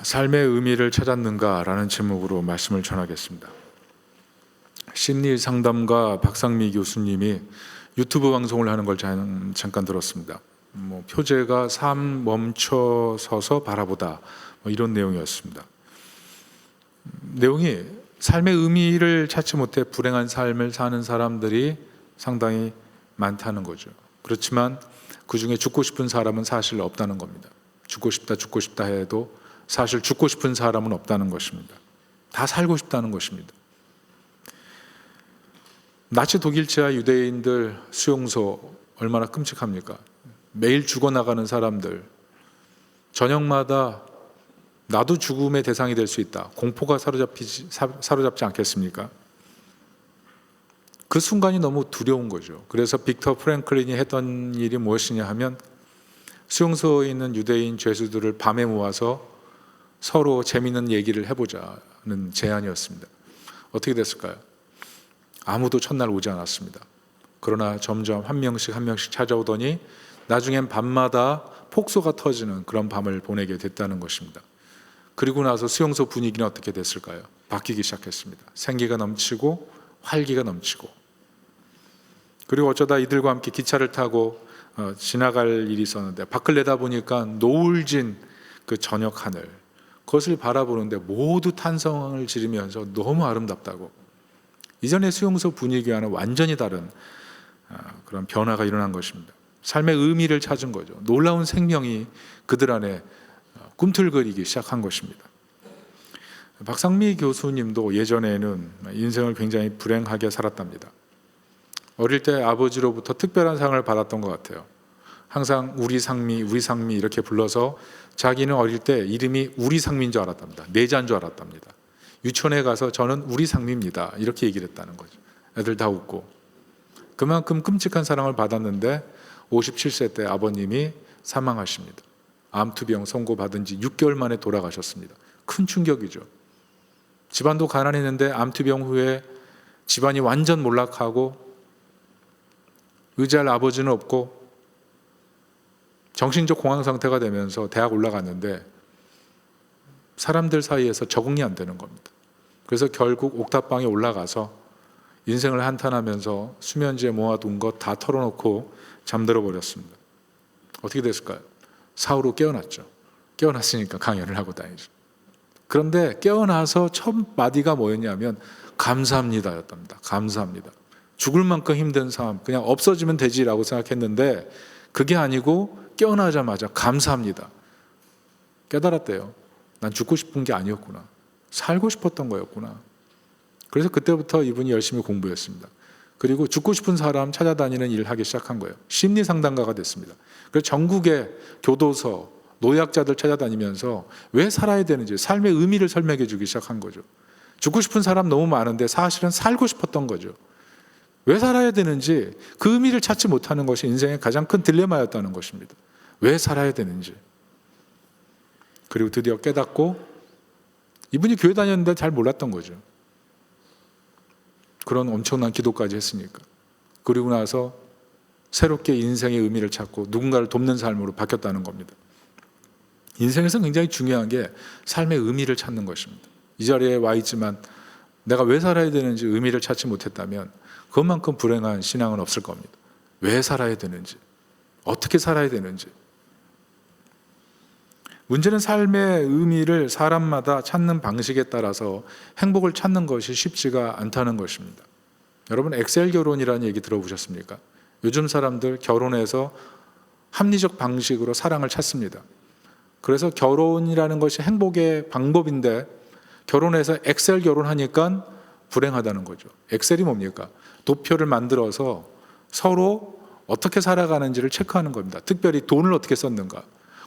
삶의 의미를 찾았는가라는 제목으로 말씀을 전하겠습니다. 심리 상담가 박상미 교수님이 유튜브 방송을 하는 걸 잠깐 들었습니다. 표제가 삶 멈춰서서 바라보다 이런 내용이었습니다. 내용이 삶의 의미를 찾지 못해 불행한 삶을 사는 사람들이 상당히 많다는 거죠. 그렇지만 그 중에 죽고 싶은 사람은 사실 없다는 겁니다. 죽고 싶다 해도 사실 죽고 싶은 사람은 없다는 것입니다. 다 살고 싶다는 것입니다. 나치 독일체와 유대인들 수용소 얼마나 끔찍합니까? 매일 죽어나가는 사람들, 저녁마다 나도 죽음의 대상이 될 수 있다. 공포가 사로잡지 않겠습니까? 그 순간이 너무 두려운 거죠. 그래서 빅터 프랭클린이 했던 일이 무엇이냐 하면 수용소에 있는 유대인 죄수들을 밤에 모아서 서로 재미있는 얘기를 해보자는 제안이었습니다. 어떻게 됐을까요? 아무도 첫날 오지 않았습니다. 그러나 점점 한 명씩 찾아오더니 나중엔 밤마다 폭소가 터지는 그런 밤을 보내게 됐다는 것입니다. 그리고 나서 수용소 분위기는 어떻게 됐을까요? 바뀌기 시작했습니다. 생기가 넘치고 활기가 넘치고, 그리고 어쩌다 이들과 함께 기차를 타고 지나갈 일이 있었는데 밖을 내다보니까 노을진 그 저녁 하늘, 그것을 바라보는데 모두 탄성을 지르면서 너무 아름답다고, 이전의 수용소 분위기와는 완전히 다른 그런 변화가 일어난 것입니다. 삶의 의미를 찾은 거죠. 놀라운 생명이 그들 안에 꿈틀거리기 시작한 것입니다. 박상미 교수님도 예전에는 인생을 굉장히 불행하게 살았답니다. 어릴 때 아버지로부터 특별한 상을 받았던 것 같아요. 항상 우리 상미 이렇게 불러서 자기는 어릴 때 이름이 우리 상미인 줄 알았답니다. 내자인 줄 알았답니다. 유치원에 가서 저는 우리 상미입니다 이렇게 얘기를 했다는 거죠. 애들 다 웃고. 그만큼 끔찍한 사랑을 받았는데 57세 때 아버님이 사망하십니다. 암투병 선고받은 지 6개월 만에 돌아가셨습니다. 큰 충격이죠. 집안도 가난했는데 암투병 후에 집안이 완전 몰락하고 의지할 아버지는 없고 정신적 공황 상태가 되면서 대학 올라갔는데 사람들 사이에서 적응이 안 되는 겁니다. 그래서 결국 옥탑방에 올라가서 인생을 한탄하면서 수면지에 모아둔 것 다 털어놓고 잠들어 버렸습니다. 어떻게 됐을까요? 사후로 깨어났죠. 깨어났으니까 강연을 하고 다니죠. 그런데 깨어나서 첫 마디가 뭐였냐면 감사합니다였답니다. 감사합니다. 죽을 만큼 힘든 삶, 그냥 없어지면 되지라고 생각했는데 그게 아니고 깨어나자마자 감사합니다. 깨달았대요. 난 죽고 싶은 게 아니었구나. 살고 싶었던 거였구나. 그래서 그때부터 이분이 열심히 공부했습니다. 그리고 죽고 싶은 사람 찾아다니는 일을 하기 시작한 거예요. 심리 상담가가 됐습니다. 그래서 전국의 교도소, 노약자들 찾아다니면서 왜 살아야 되는지 삶의 의미를 설명해 주기 시작한 거죠. 죽고 싶은 사람 너무 많은데 사실은 살고 싶었던 거죠. 왜 살아야 되는지 그 의미를 찾지 못하는 것이 인생의 가장 큰 딜레마였다는 것입니다. 왜 살아야 되는지. 그리고 드디어 깨닫고, 이분이 교회 다녔는데 잘 몰랐던 거죠. 그런 엄청난 기도까지 했으니까. 그리고 나서 새롭게 인생의 의미를 찾고 누군가를 돕는 삶으로 바뀌었다는 겁니다. 인생에서 굉장히 중요한 게 삶의 의미를 찾는 것입니다. 이 자리에 와 있지만 내가 왜 살아야 되는지 의미를 찾지 못했다면 그것만큼 불행한 신앙은 없을 겁니다. 왜 살아야 되는지, 어떻게 살아야 되는지. 문제는 삶의 의미를 사람마다 찾는 방식에 따라서 행복을 찾는 것이 쉽지가 않다는 것입니다. 여러분, 엑셀 결혼이라는 얘기 들어보셨습니까? 요즘 사람들 결혼해서 합리적 방식으로 사랑을 찾습니다. 그래서 결혼이라는 것이 행복의 방법인데 결혼해서 엑셀 결혼하니까 불행하다는 거죠. 엑셀이 뭡니까? 도표를 만들어서 서로 어떻게 살아가는지를 체크하는 겁니다. 특별히 돈을 어떻게 썼는가.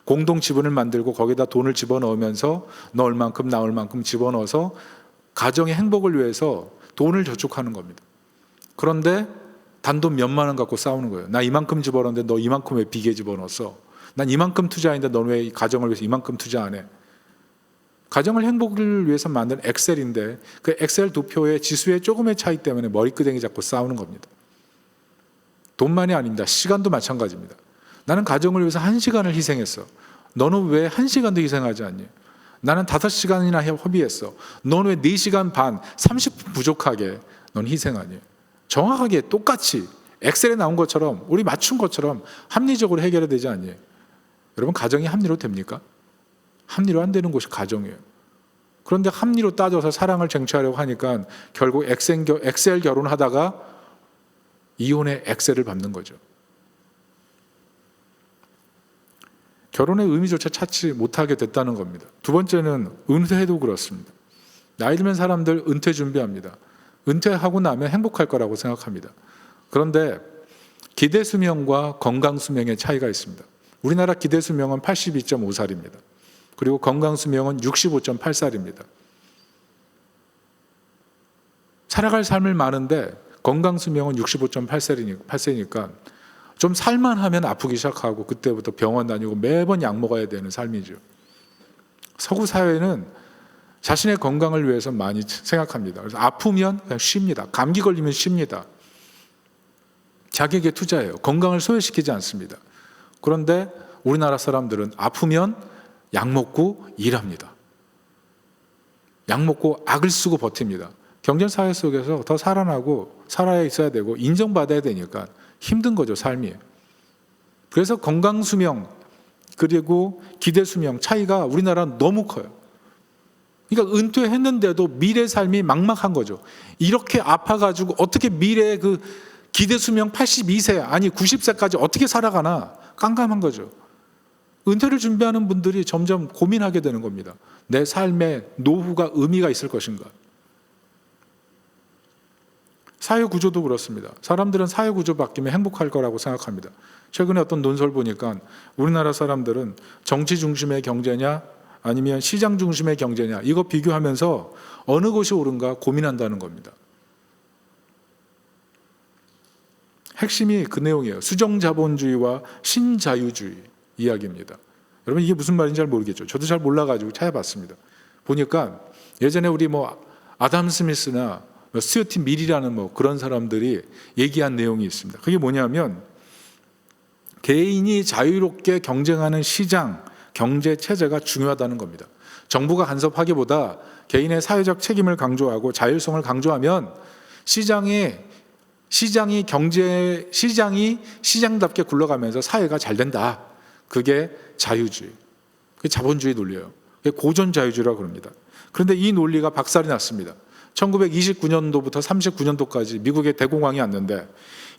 공동 지분을 만들고 거기다 돈을 집어넣으면서 너 얼만큼 나 얼만큼 집어넣어서 가정의 행복을 위해서 돈을 저축하는 겁니다. 그런데 단돈 몇만 원 갖고 싸우는 거예요. 나 이만큼 집어넣었는데 너 이만큼 왜 비게 집어넣었어? 난 이만큼 투자했는데 너는 왜 가정을 위해서 이만큼 투자 안 해? 가정을 행복을 위해서 만든 엑셀인데 그 엑셀 도표의 지수의 조금의 차이 때문에 머리끄댕이 잡고 싸우는 겁니다. 돈만이 아닙니다. 시간도 마찬가지입니다. 나는 가정을 위해서 1시간을 희생했어. 너는 왜 1시간도 희생하지 않니? 나는 5시간이나 협의했어. 넌 왜 4시간 반, 30분 부족하게 넌 희생하니? 정확하게 똑같이 엑셀에 나온 것처럼 우리 맞춘 것처럼 합리적으로 해결해야 되지 않니? 여러분, 가정이 합리로 됩니까? 합리로 안 되는 것이 가정이에요. 그런데 합리로 따져서 사랑을 쟁취하려고 하니까 결국 엑셀 결혼하다가 이혼의 엑셀을 밟는 거죠. 결혼의 의미조차 찾지 못하게 됐다는 겁니다. 두 번째는 은퇴도 그렇습니다. 나이 들면 사람들 은퇴 준비합니다. 은퇴하고 나면 행복할 거라고 생각합니다. 그런데 기대 수명과 건강 수명의 차이가 있습니다. 우리나라 기대 수명은 82.5살입니다. 그리고 건강 수명은 65.8살입니다. 살아갈 삶을 많은데 건강 수명은 65.8세니까 좀 살만하면 아프기 시작하고 그때부터 병원 다니고 매번 약 먹어야 되는 삶이죠. 서구 사회는 자신의 건강을 위해서 많이 생각합니다. 그래서 아프면 그냥 쉽니다. 감기 걸리면 쉽니다. 자기에게 투자해요. 건강을 소외시키지 않습니다. 그런데 우리나라 사람들은 아프면 약 먹고 일합니다. 약 먹고 악을 쓰고 버팁니다. 경쟁사회 속에서 더 살아나고 살아야 있어야 되고 인정받아야 되니까 힘든 거죠, 삶이. 그래서 건강수명 그리고 기대수명 차이가 우리나라는 너무 커요. 그러니까 은퇴했는데도 미래 삶이 막막한 거죠. 이렇게 아파가지고 어떻게 미래의 그 기대수명 82세 아니 90세까지 어떻게 살아가나 깜깜한 거죠. 은퇴를 준비하는 분들이 점점 고민하게 되는 겁니다. 내 삶의 노후가 의미가 있을 것인가. 사회구조도 그렇습니다. 사람들은 사회구조 바뀌면 행복할 거라고 생각합니다. 최근에 어떤 논설 보니까 우리나라 사람들은 정치 중심의 경제냐 아니면 시장 중심의 경제냐 이거 비교하면서 어느 것이 옳은가 고민한다는 겁니다. 핵심이 그 내용이에요. 수정자본주의와 신자유주의 이야기입니다. 여러분 이게 무슨 말인지 잘 모르겠죠. 저도 잘 몰라가지고 찾아봤습니다. 보니까 예전에 우리 아담 스미스나 스튜어트 밀이라는 그런 사람들이 얘기한 내용이 있습니다. 그게 뭐냐면 개인이 자유롭게 경쟁하는 시장, 경제 체제가 중요하다는 겁니다. 정부가 간섭하기보다 개인의 사회적 책임을 강조하고 자율성을 강조하면 시장이 시장답게 굴러가면서 사회가 잘 된다. 그게 자유주의, 그게 자본주의 논리예요. 그게 고전 자유주의라고 합니다. 그런데 이 논리가 박살이 났습니다. 1929년도부터 39년도까지 미국에 대공황이 왔는데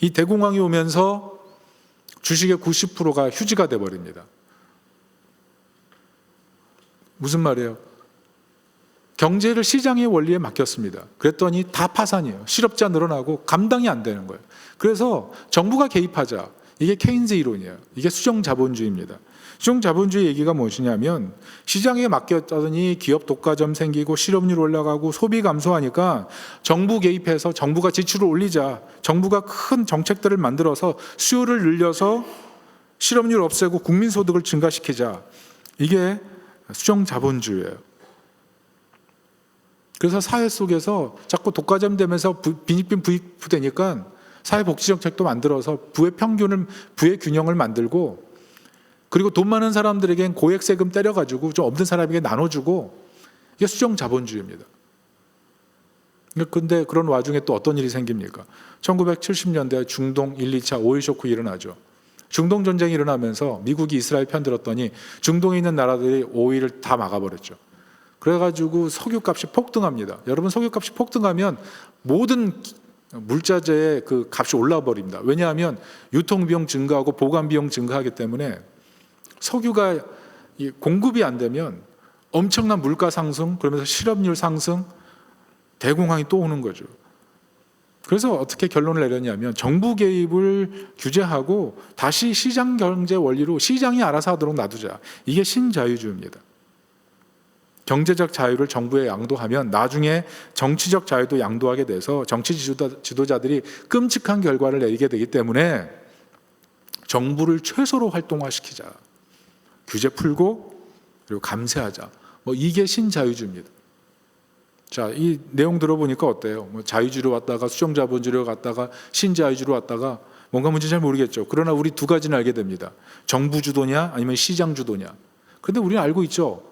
이 대공황이 오면서 주식의 90%가 휴지가 돼버립니다. 무슨 말이에요? 경제를 시장의 원리에 맡겼습니다. 그랬더니 다 파산이에요. 실업자 늘어나고 감당이 안 되는 거예요. 그래서 정부가 개입하자. 이게 케인즈 이론이에요. 이게 수정자본주의입니다. 수정자본주의 얘기가 무엇이냐면 시장에 맡겼더니 기업 독과점 생기고 실업률 올라가고 소비 감소하니까 정부 개입해서 정부가 지출을 올리자. 정부가 큰 정책들을 만들어서 수요를 늘려서 실업률 없애고 국민소득을 증가시키자. 이게 수정자본주의예요. 그래서 사회 속에서 자꾸 독과점 되면서 빈익빈 부익부되니까 사회복지정책도 만들어서 부의 균형을 만들고 그리고 돈 많은 사람들에겐 고액 세금 때려가지고 좀 없는 사람에게 나눠주고 이게 수정자본주의입니다. 그런데 그런 와중에 또 어떤 일이 생깁니까? 1970년대 중동 1, 2차 오일 쇼크 일어나죠. 중동 전쟁이 일어나면서 미국이 이스라엘 편들었더니 중동에 있는 나라들이 오일을 다 막아버렸죠. 그래가지고 석유값이 폭등합니다. 여러분 석유값이 폭등하면 모든 물자재의 그 값이 올라 버립니다. 왜냐하면 유통비용 증가하고 보관비용 증가하기 때문에 석유가 공급이 안 되면 엄청난 물가 상승, 그러면서 실업률 상승, 대공황이 또 오는 거죠. 그래서 어떻게 결론을 내렸냐면 정부 개입을 규제하고 다시 시장 경제 원리로 시장이 알아서 하도록 놔두자. 이게 신자유주의입니다. 경제적 자유를 정부에 양도하면 나중에 정치적 자유도 양도하게 돼서 정치 지도자들이 끔찍한 결과를 내리게 되기 때문에 정부를 최소로 활동화시키자. 규제 풀고 그리고 감세하자. 이게 신자유주의입니다. 자, 이 내용 들어보니까 어때요? 자유주의로 왔다가 수정자본주의로 갔다가 신자유주의로 왔다가 뭔가 문제 잘 모르겠죠. 그러나 우리 두 가지는 알게 됩니다. 정부 주도냐 아니면 시장 주도냐. 그런데 우리는 알고 있죠.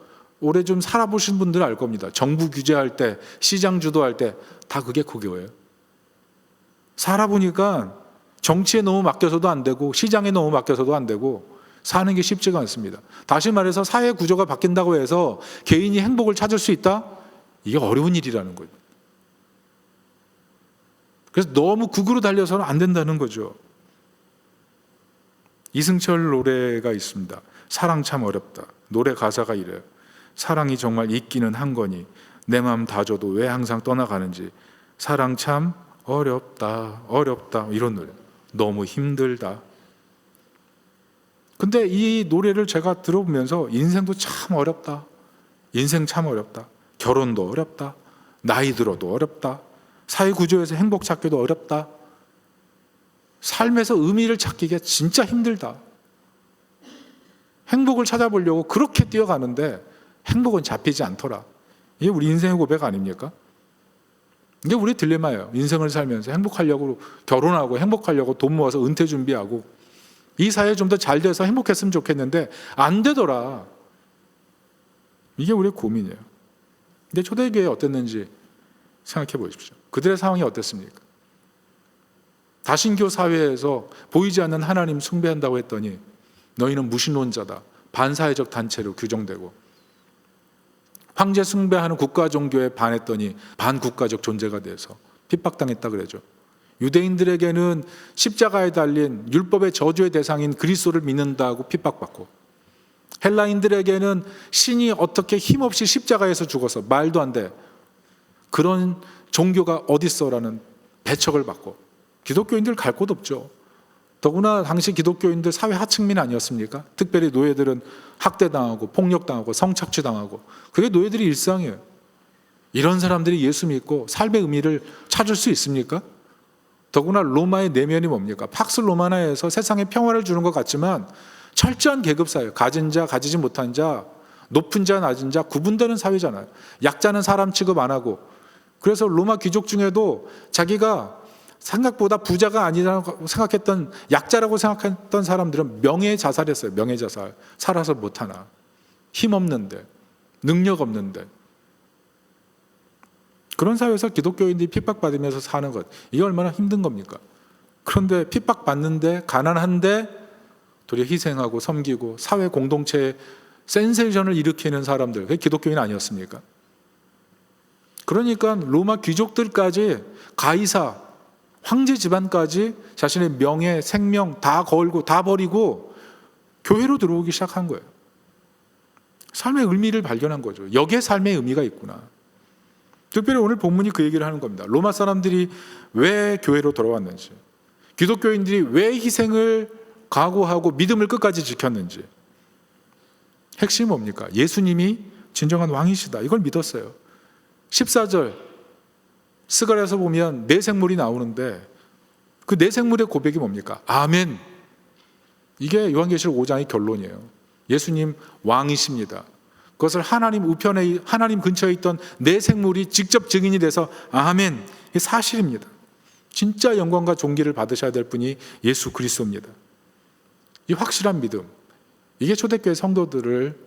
오래 좀 살아보신 분들 알 겁니다. 정부 규제할 때, 시장 주도할 때 다 그게 그거예요. 살아보니까 정치에 너무 맡겨서도 안 되고 시장에 너무 맡겨서도 안 되고 사는 게 쉽지가 않습니다. 다시 말해서 사회 구조가 바뀐다고 해서 개인이 행복을 찾을 수 있다? 이게 어려운 일이라는 거예요. 그래서 너무 극으로 달려서는 안 된다는 거죠. 이승철 노래가 있습니다. 사랑 참 어렵다. 노래 가사가 이래요. 사랑이 정말 있기는 한 거니 내 맘 다 줘도 왜 항상 떠나가는지 사랑 참 어렵다 어렵다 이런 노래. 너무 힘들다. 근데 이 노래를 제가 들어보면서 인생도 참 어렵다. 인생 참 어렵다. 결혼도 어렵다. 나이 들어도 어렵다. 사회 구조에서 행복 찾기도 어렵다. 삶에서 의미를 찾기가 진짜 힘들다. 행복을 찾아보려고 그렇게 뛰어가는데 행복은 잡히지 않더라. 이게 우리 인생의 고백 아닙니까? 이게 우리 딜레마예요. 인생을 살면서 행복하려고 결혼하고 행복하려고 돈 모아서 은퇴 준비하고 이 사회 좀 더 잘 돼서 행복했으면 좋겠는데 안 되더라. 이게 우리의 고민이에요. 근데 초대교회 어땠는지 생각해 보십시오. 그들의 상황이 어땠습니까? 다신교 사회에서 보이지 않는 하나님 숭배한다고 했더니 너희는 무신론자다. 반사회적 단체로 규정되고 황제 숭배하는 국가 종교에 반했더니 반국가적 존재가 돼서 핍박당했다 그러죠. 유대인들에게는 십자가에 달린 율법의 저주의 대상인 그리스도를 믿는다고 핍박받고 헬라인들에게는 신이 어떻게 힘없이 십자가에서 죽어서 말도 안 돼. 그런 종교가 어딨어라는 배척을 받고 기독교인들 갈 곳 없죠. 더구나 당시 기독교인들 사회 하층민 아니었습니까? 특별히 노예들은 학대당하고 폭력당하고 성착취당하고 그게 노예들의 일상이에요. 이런 사람들이 예수 믿고 삶의 의미를 찾을 수 있습니까? 더구나 로마의 내면이 뭡니까? 팍스 로마나에서 세상에 평화를 주는 것 같지만 철저한 계급사예요. 가진 자, 가지지 못한 자, 높은 자, 낮은 자 구분되는 사회잖아요. 약자는 사람 취급 안 하고 그래서 로마 귀족 중에도 자기가 생각보다 부자가 아니라고 생각했던 약자라고 생각했던 사람들은 명예자살했어요. 명예자살. 살아서 못하나. 힘없는데. 능력 없는데. 그런 사회에서 기독교인들이 핍박받으면서 사는 것. 이게 얼마나 힘든 겁니까? 그런데 핍박받는데 가난한데 도리어 희생하고 섬기고 사회 공동체에 센세이션을 일으키는 사람들. 그게 기독교인 아니었습니까? 그러니까 로마 귀족들까지 가이사 황제 집안까지 자신의 명예, 생명 다 걸고 다 버리고 교회로 들어오기 시작한 거예요. 삶의 의미를 발견한 거죠. 여기에 삶의 의미가 있구나. 특별히 오늘 본문이 그 얘기를 하는 겁니다. 로마 사람들이 왜 교회로 돌아왔는지, 기독교인들이 왜 희생을 각오하고 믿음을 끝까지 지켰는지. 핵심이 뭡니까? 예수님이 진정한 왕이시다. 이걸 믿었어요. 14절 스가랴서 보면 내생물이 나오는데 그 내생물의 고백이 뭡니까? 아멘. 이게 요한계시록 5장의 결론이에요. 예수님 왕이십니다. 그것을 하나님 우편에 하나님 근처에 있던 내생물이 직접 증인이 돼서 아멘. 이게 사실입니다. 진짜 영광과 존귀를 받으셔야 될 분이 예수 그리스도입니다. 이 확실한 믿음. 이게 초대교회 성도들을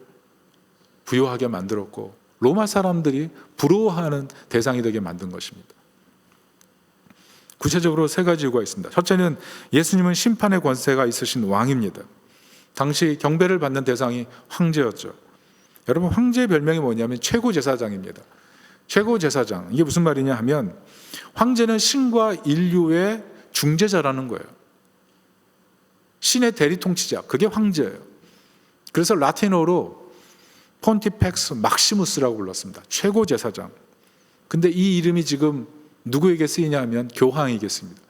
부요하게 만들었고 로마 사람들이 부러워하는 대상이 되게 만든 것입니다. 구체적으로 세 가지 이유가 있습니다. 첫째는 예수님은 심판의 권세가 있으신 왕입니다. 당시 경배를 받는 대상이 황제였죠. 여러분 황제의 별명이 뭐냐면 최고제사장입니다. 최고제사장. 이게 무슨 말이냐 하면 황제는 신과 인류의 중재자라는 거예요. 신의 대리통치자. 그게 황제예요. 그래서 라틴어로 폰티펙스 막시무스라고 불렀습니다. 최고제사장. 근데 이 이름이 지금 누구에게 쓰이냐 하면 교황에게 씁니다.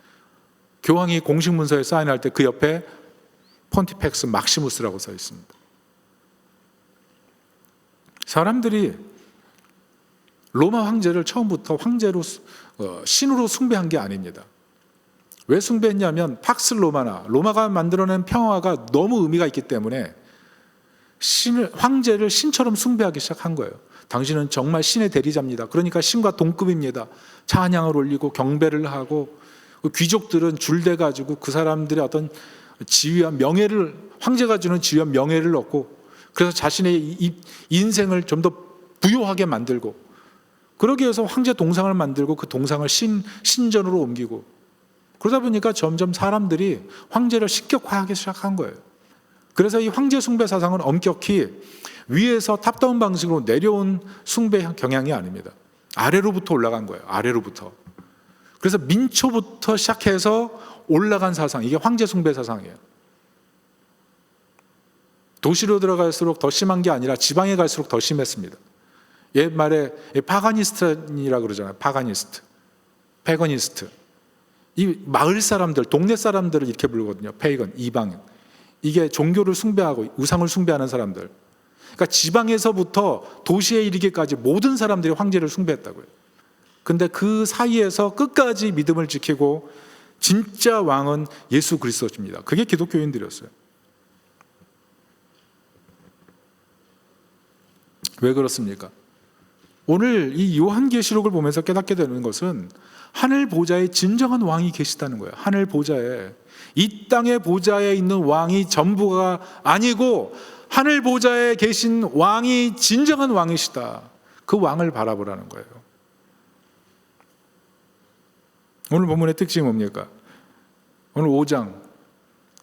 교황이 공식 문서에 사인할 때 그 옆에 폰티펙스 막시무스라고 써 있습니다. 사람들이 로마 황제를 처음부터 황제로 신으로 숭배한 게 아닙니다. 왜 숭배했냐면 팍스 로마나 로마가 만들어낸 평화가 너무 의미가 있기 때문에 황제를 신처럼 숭배하기 시작한 거예요. 당신은 정말 신의 대리자입니다. 그러니까 신과 동급입니다. 찬양을 올리고 경배를 하고 귀족들은 줄대 가지고 그 사람들의 어떤 지위와 명예를 황제가 주는 지위와 명예를 얻고 그래서 자신의 인생을 좀 더 부요하게 만들고, 그러기 위해서 황제 동상을 만들고 그 동상을 신전으로 옮기고, 그러다 보니까 점점 사람들이 황제를 신격화하기 시작한 거예요. 그래서 이 황제 숭배 사상은 엄격히 위에서 탑다운 방식으로 내려온 숭배 경향이 아닙니다. 아래로부터 올라간 거예요. 아래로부터. 그래서 민초부터 시작해서 올라간 사상, 이게 황제 숭배 사상이에요. 도시로 들어갈수록 더 심한 게 아니라 지방에 갈수록 더 심했습니다. 옛말에 파가니스트이라고 그러잖아요. 파가니스트, 패거니스트. 이 마을 사람들, 동네 사람들을 이렇게 부르거든요. 페이건, 이방인. 이게 종교를 숭배하고 우상을 숭배하는 사람들. 그러니까 지방에서부터 도시에 이르기까지 모든 사람들이 황제를 숭배했다고요. 근데 그 사이에서 끝까지 믿음을 지키고 진짜 왕은 예수 그리스도입니다. 그게 기독교인들이었어요. 왜 그렇습니까? 오늘 이 요한계시록을 보면서 깨닫게 되는 것은 하늘 보좌에 진정한 왕이 계시다는 거예요. 하늘 보좌에, 이 땅의 보좌에 있는 왕이 전부가 아니고 하늘 보좌에 계신 왕이 진정한 왕이시다. 그 왕을 바라보라는 거예요. 오늘 본문의 특징이 뭡니까? 오늘 5장,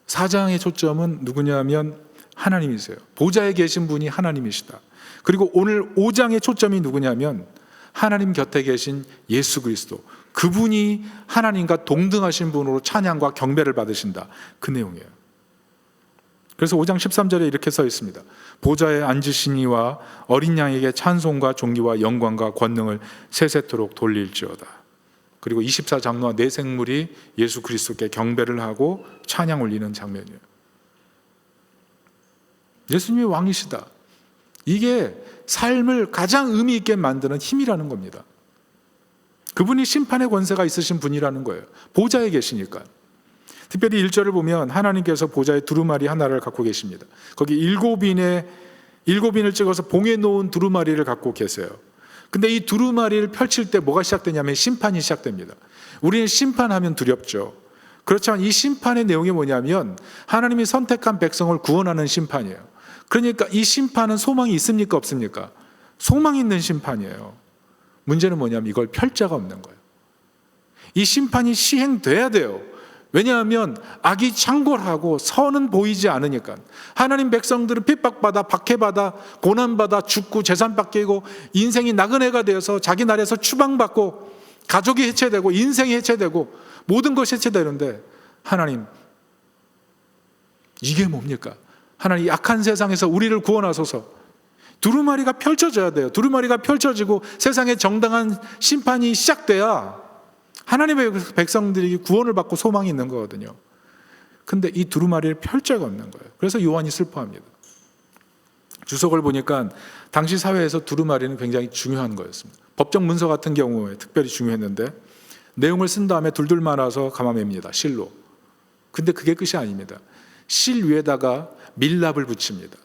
4장의 초점은 누구냐면 하나님이세요. 보좌에 계신 분이 하나님이시다. 그리고 오늘 5장의 초점이 누구냐면 하나님 곁에 계신 예수 그리스도, 그분이 하나님과 동등하신 분으로 찬양과 경배를 받으신다. 그 내용이에요. 그래서 5장 13절에 이렇게 써 있습니다. 보좌에 앉으신 이와 어린 양에게 찬송과 존귀와 영광과 권능을 세세토록 돌릴지어다. 그리고 24장로와 네 생물이 예수 그리스도께 경배를 하고 찬양 올리는 장면이에요. 예수님이 왕이시다. 이게 삶을 가장 의미 있게 만드는 힘이라는 겁니다. 그분이 심판의 권세가 있으신 분이라는 거예요. 보좌에 계시니까. 특별히 1절을 보면 하나님께서 보좌에 두루마리 하나를 갖고 계십니다. 거기 일곱인을 찍어서 봉에 놓은 두루마리를 갖고 계세요. 근데 이 두루마리를 펼칠 때 뭐가 시작되냐면 심판이 시작됩니다. 우리는 심판하면 두렵죠. 그렇지만 이 심판의 내용이 뭐냐면 하나님이 선택한 백성을 구원하는 심판이에요. 그러니까 이 심판은 소망이 있습니까? 없습니까? 소망이 있는 심판이에요. 문제는 뭐냐면 이걸 펼 자가 없는 거예요. 이 심판이 시행돼야 돼요. 왜냐하면 악이 창궐하고 선은 보이지 않으니까. 하나님 백성들은 핍박받아, 박해받아, 고난받아, 죽고 재산 뺏기고 인생이 나그네가 되어서 자기 나라에서 추방받고 가족이 해체되고 인생이 해체되고 모든 것이 해체되는데 하나님, 이게 뭡니까? 하나님, 약한 세상에서 우리를 구원하소서. 두루마리가 펼쳐져야 돼요. 두루마리가 펼쳐지고 세상의 정당한 심판이 시작돼야 하나님의 백성들이 구원을 받고 소망이 있는 거거든요. 근데 이 두루마리를 펼 자가 없는 거예요. 그래서 요한이 슬퍼합니다. 주석을 보니까 당시 사회에서 두루마리는 굉장히 중요한 거였습니다. 법정 문서 같은 경우에 특별히 중요했는데 내용을 쓴 다음에 둘둘 말아서 감아맵니다. 실로. 근데 그게 끝이 아닙니다. 실 위에다가 밀랍을 붙입니다.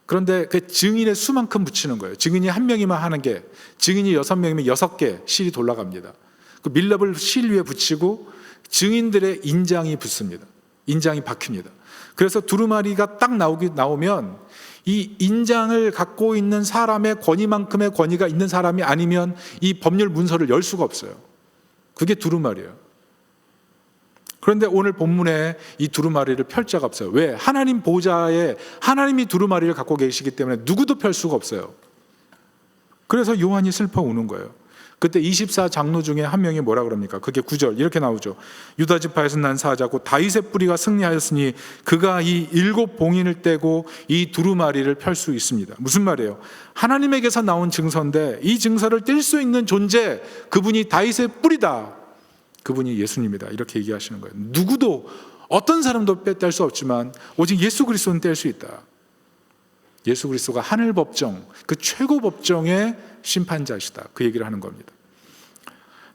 그런데 그 증인의 수만큼 붙이는 거예요. 증인이 한 명이면 하는 게, 증인이 6명이면 6개 실이 돌아갑니다. 그 밀랍을 실 위에 붙이고 증인들의 인장이 붙습니다. 인장이 박힙니다. 그래서 두루마리가 딱 나오면 이 인장을 갖고 있는 사람의 권위만큼의 권위가 있는 사람이 아니면 이 법률 문서를 열 수가 없어요. 그게 두루마리예요. 그런데 오늘 본문에 이 두루마리를 펼 자가 없어요. 왜? 하나님 보좌에 하나님이 두루마리를 갖고 계시기 때문에 누구도 펼 수가 없어요. 그래서 요한이 슬퍼 우는 거예요. 그때 24장로 중에 한 명이 뭐라 그럽니까? 그게 9절 이렇게 나오죠. 유다 지파에서 난 사자고 다윗의 뿌리가 승리하였으니 그가 이 7 봉인을 떼고 이 두루마리를 펼 수 있습니다. 무슨 말이에요? 하나님에게서 나온 증서인데 이 증서를 뗄 수 있는 존재, 그분이 다윗의 뿌리다. 그분이 예수님이다. 이렇게 얘기하시는 거예요. 누구도, 어떤 사람도 뗄 수 없지만 오직 예수 그리스도는 뗄 수 있다. 예수 그리스도가 하늘 법정, 그 최고 법정의 심판자시다. 그 얘기를 하는 겁니다.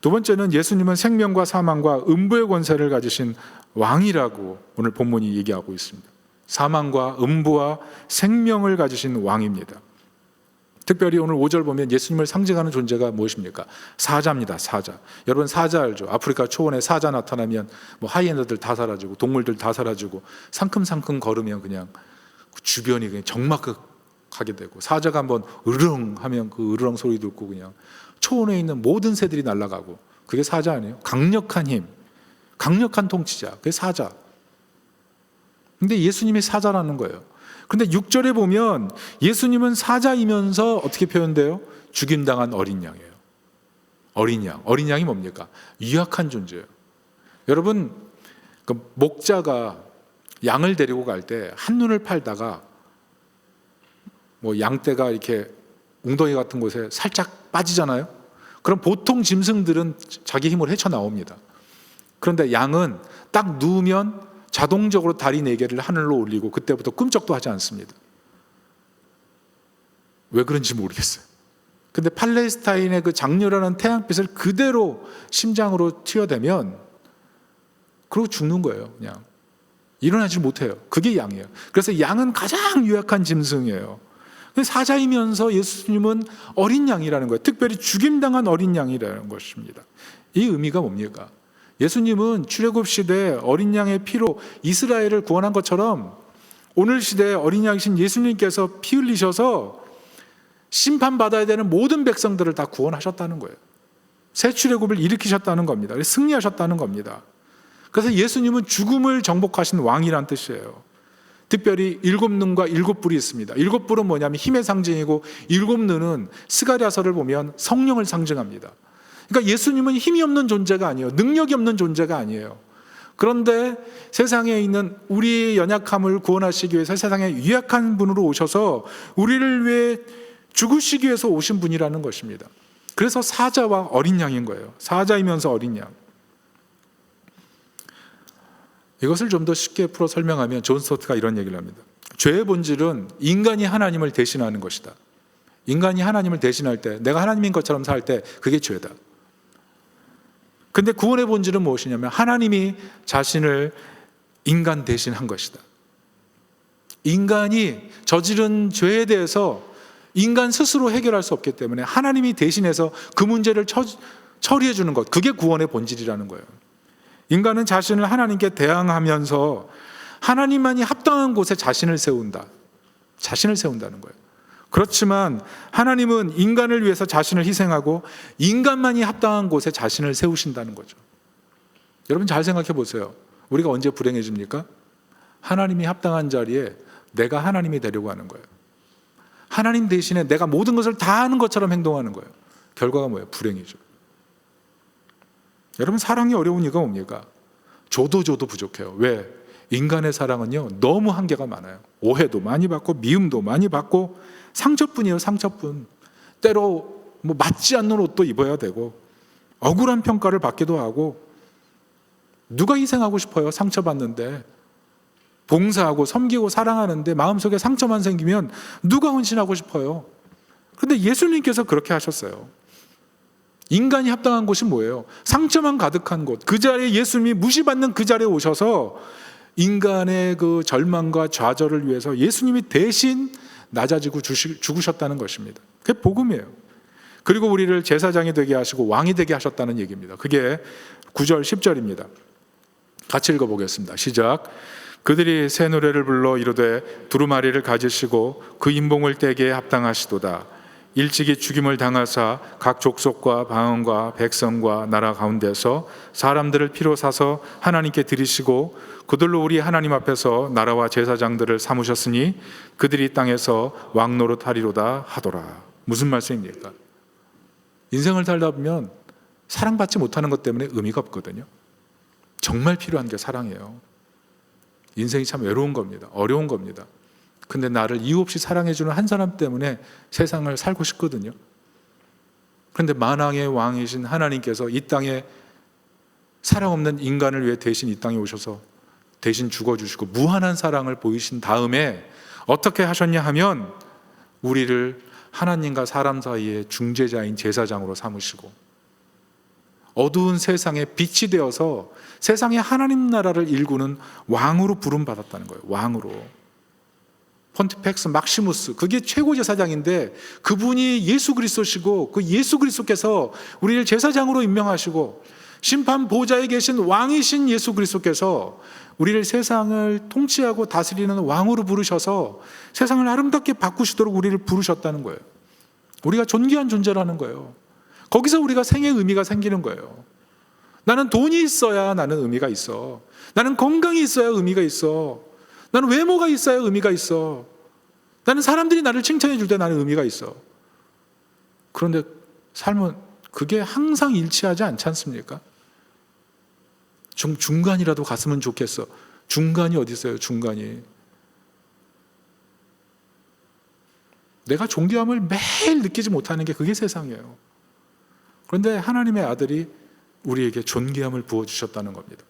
두 번째는 예수님은 생명과 사망과 음부의 권세를 가지신 왕이라고 오늘 본문이 얘기하고 있습니다. 사망과 음부와 생명을 가지신 왕입니다. 특별히 오늘 5절 보면 예수님을 상징하는 존재가 무엇입니까? 사자입니다. 사자. 여러분 사자 알죠? 아프리카 초원에 사자 나타나면 뭐 하이에나들 다 사라지고 동물들 다 사라지고 상큼상큼 걸으면 그냥 주변이 그냥 적막 하게 되고, 사자가 한번 으르렁 하면 그 으르렁 소리 듣고 그냥 초원에 있는 모든 새들이 날아가고, 그게 사자 아니에요? 강력한 힘, 강력한 통치자, 그게 사자. 근데 예수님이 사자라는 거예요. 근데 6절에 보면 예수님은 사자이면서 어떻게 표현돼요? 죽임당한 어린 양이에요. 어린 양. 어린 양이 뭡니까? 유약한 존재예요. 여러분, 그 목자가 양을 데리고 갈 때 한눈을 팔다가 뭐 양떼가 이렇게 웅덩이 같은 곳에 살짝 빠지잖아요. 그럼 보통 짐승들은 자기 힘으로 헤쳐나옵니다. 그런데 양은 딱 누우면 자동적으로 다리 4개를 하늘로 올리고 그때부터 꿈쩍도 하지 않습니다. 왜 그런지 모르겠어요. 근데 팔레스타인의 그 장렬하는 태양빛을 그대로 심장으로 튀어대면 그러고 죽는 거예요. 그냥 일어나지 못해요. 그게 양이에요. 그래서 양은 가장 유약한 짐승이에요. 사자이면서 예수님은 어린 양이라는 거예요. 특별히 죽임당한 어린 양이라는 것입니다. 이 의미가 뭡니까? 예수님은 출애굽 시대 어린 양의 피로 이스라엘을 구원한 것처럼 오늘 시대에 어린 양이신 예수님께서 피 흘리셔서 심판받아야 되는 모든 백성들을 다 구원하셨다는 거예요. 새 출애굽을 일으키셨다는 겁니다. 승리하셨다는 겁니다. 그래서 예수님은 죽음을 정복하신 왕이란 뜻이에요. 특별히 7눈과 7뿔이 있습니다. 7뿔은 뭐냐면 힘의 상징이고 7눈은 스가랴서를 보면 성령을 상징합니다. 그러니까 예수님은 힘이 없는 존재가 아니에요. 능력이 없는 존재가 아니에요. 그런데 세상에 있는 우리의 연약함을 구원하시기 위해서 세상에 유약한 분으로 오셔서 우리를 위해 죽으시기 위해서 오신 분이라는 것입니다. 그래서 사자와 어린 양인 거예요. 사자이면서 어린 양. 이것을 좀 더 쉽게 풀어 설명하면 존 스토트가 이런 얘기를 합니다. 죄의 본질은 인간이 하나님을 대신하는 것이다. 인간이 하나님을 대신할 때, 내가 하나님인 것처럼 살 때 그게 죄다. 근데 구원의 본질은 무엇이냐면 하나님이 자신을 인간 대신한 것이다. 인간이 저지른 죄에 대해서 인간 스스로 해결할 수 없기 때문에 하나님이 대신해서 그 문제를 처리해 주는 것, 그게 구원의 본질이라는 거예요. 인간은 자신을 하나님께 대항하면서 하나님만이 합당한 곳에 자신을 세운다. 자신을 세운다는 거예요. 그렇지만 하나님은 인간을 위해서 자신을 희생하고 인간만이 합당한 곳에 자신을 세우신다는 거죠. 여러분 잘 생각해 보세요. 우리가 언제 불행해집니까? 하나님이 합당한 자리에 내가 하나님이 되려고 하는 거예요. 하나님 대신에 내가 모든 것을 다 하는 것처럼 행동하는 거예요. 결과가 뭐예요? 불행이죠. 여러분 사랑이 어려운 이유가 뭡니까? 줘도 부족해요. 왜? 인간의 사랑은요 너무 한계가 많아요. 오해도 많이 받고 미움도 많이 받고 상처뿐이에요. 상처뿐. 때로 뭐 맞지 않는 옷도 입어야 되고 억울한 평가를 받기도 하고 누가 희생하고 싶어요? 상처받는데 봉사하고 섬기고 사랑하는데 마음속에 상처만 생기면 누가 헌신하고 싶어요? 그런데 예수님께서 그렇게 하셨어요. 인간이 합당한 곳이 뭐예요? 상처만 가득한 곳. 그 자리에 예수님이 무시받는 그 자리에 오셔서 인간의 그 절망과 좌절을 위해서 예수님이 대신 낮아지고 죽으셨다는 것입니다. 그게 복음이에요. 그리고 우리를 제사장이 되게 하시고 왕이 되게 하셨다는 얘기입니다. 그게 9절 10절입니다. 같이 읽어보겠습니다. 시작. 그들이 새 노래를 불러 이르되 두루마리를 가지시고 그 인봉을 떼게 합당하시도다. 일찍이 죽임을 당하사 각 족속과 방언과 백성과 나라 가운데서 사람들을 피로 사서 하나님께 드리시고 그들로 우리 하나님 앞에서 나라와 제사장들을 삼으셨으니 그들이 땅에서 왕노릇 하리로다 하더라. 무슨 말씀입니까? 인생을 살다 보면 사랑받지 못하는 것 때문에 의미가 없거든요. 정말 필요한 게 사랑이에요. 인생이 참 외로운 겁니다. 어려운 겁니다. 근데 나를 이유 없이 사랑해주는 한 사람 때문에 세상을 살고 싶거든요. 그런데 만왕의 왕이신 하나님께서 이 땅에 사랑 없는 인간을 위해 대신 이 땅에 오셔서 대신 죽어주시고 무한한 사랑을 보이신 다음에 어떻게 하셨냐 하면 우리를 하나님과 사람 사이의 중재자인 제사장으로 삼으시고 어두운 세상에 빛이 되어서 세상의 하나님 나라를 일구는 왕으로 부름받았다는 거예요. 왕으로. 폰티펙스 막시무스, 그게 최고 제사장인데 그분이 예수 그리스도시고 그 예수 그리스도께서 우리를 제사장으로 임명하시고 심판 보좌에 계신 왕이신 예수 그리스도께서 우리를 세상을 통치하고 다스리는 왕으로 부르셔서 세상을 아름답게 바꾸시도록 우리를 부르셨다는 거예요. 우리가 존귀한 존재라는 거예요. 거기서 우리가 생의 의미가 생기는 거예요. 나는 돈이 있어야 나는 의미가 있어. 나는 건강이 있어야 의미가 있어. 나는 외모가 있어야 의미가 있어. 나는 사람들이 나를 칭찬해 줄 때 나는 의미가 있어. 그런데 삶은 그게 항상 일치하지 않지 않습니까? 중간이라도 갔으면 좋겠어. 중간이 어디 있어요? 중간이. 내가 존귀함을 매일 느끼지 못하는 게 그게 세상이에요. 그런데 하나님의 아들이 우리에게 존귀함을 부어주셨다는 겁니다.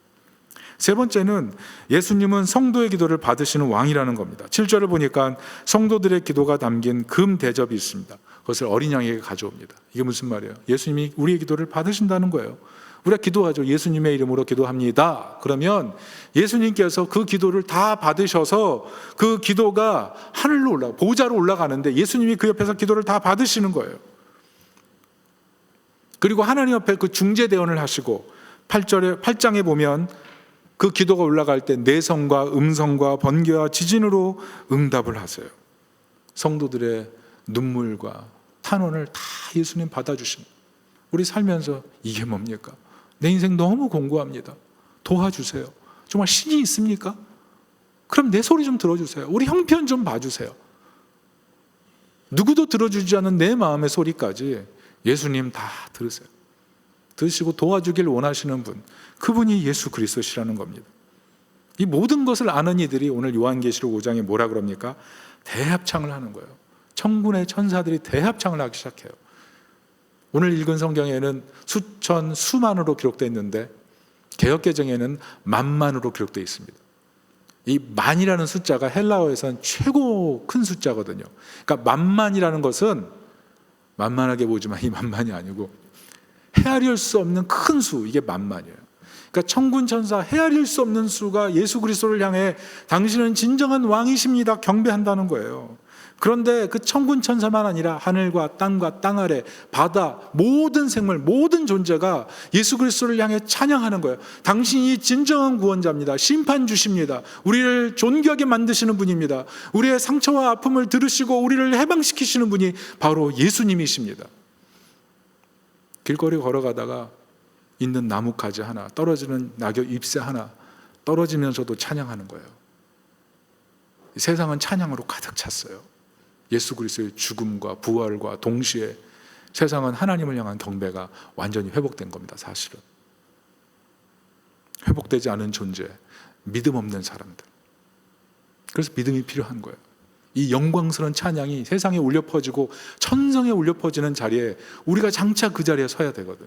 세 번째는 예수님은 성도의 기도를 받으시는 왕이라는 겁니다. 7절을 보니까 성도들의 기도가 담긴 금 대접이 있습니다. 그것을 어린 양에게 가져옵니다. 이게 무슨 말이에요? 예수님이 우리의 기도를 받으신다는 거예요. 우리가 기도하죠. 예수님의 이름으로 기도합니다. 그러면 예수님께서 그 기도를 다 받으셔서 그 기도가 하늘로 보좌로 올라가는데 예수님이 그 옆에서 기도를 다 받으시는 거예요. 그리고 하나님 앞에 그 중재대언을 하시고 8장에 보면 그 기도가 올라갈 때 내성과 음성과 번개와 지진으로 응답을 하세요. 성도들의 눈물과 탄원을 다 예수님 받아주십니다. 우리 살면서 이게 뭡니까? 내 인생 너무 공고합니다. 도와주세요. 정말 신이 있습니까? 그럼 내 소리 좀 들어주세요. 우리 형편 좀 봐주세요. 누구도 들어주지 않은 내 마음의 소리까지 예수님 다 들으세요. 들으시고 도와주길 원하시는 분, 그분이 예수 그리스도시라는 겁니다. 이 모든 것을 아는 이들이 오늘 요한계시록 5장에 뭐라 그럽니까? 대합창을 하는 거예요. 천군의 천사들이 대합창을 하기 시작해요. 오늘 읽은 성경에는 수천, 수만으로 기록되어 있는데 개역개정에는 만만으로 기록되어 있습니다. 이 만이라는 숫자가 헬라어에서는 최고 큰 숫자거든요. 그러니까 만만이라는 것은 만만하게 보지만 이 만만이 아니고 헤아릴 수 없는 큰 수, 이게 만만이에요. 그러니까 천군 천사 헤아릴 수 없는 수가 예수 그리스도를 향해 당신은 진정한 왕이십니다 경배한다는 거예요. 그런데 그 천군 천사만 아니라 하늘과 땅과 땅 아래 바다 모든 생물 모든 존재가 예수 그리스도를 향해 찬양하는 거예요. 당신이 진정한 구원자입니다. 심판 주십니다. 우리를 존귀하게 만드시는 분입니다. 우리의 상처와 아픔을 들으시고 우리를 해방시키시는 분이 바로 예수님이십니다. 길거리 걸어가다가 있는 나뭇가지 하나, 떨어지는 낙엽 잎새 하나 떨어지면서도 찬양하는 거예요. 세상은 찬양으로 가득 찼어요. 예수 그리스도의 죽음과 부활과 동시에 세상은 하나님을 향한 경배가 완전히 회복된 겁니다. 사실은 회복되지 않은 존재, 믿음 없는 사람들. 그래서 믿음이 필요한 거예요. 이 영광스러운 찬양이 세상에 울려 퍼지고 천성에 울려 퍼지는 자리에 우리가 장차 그 자리에 서야 되거든.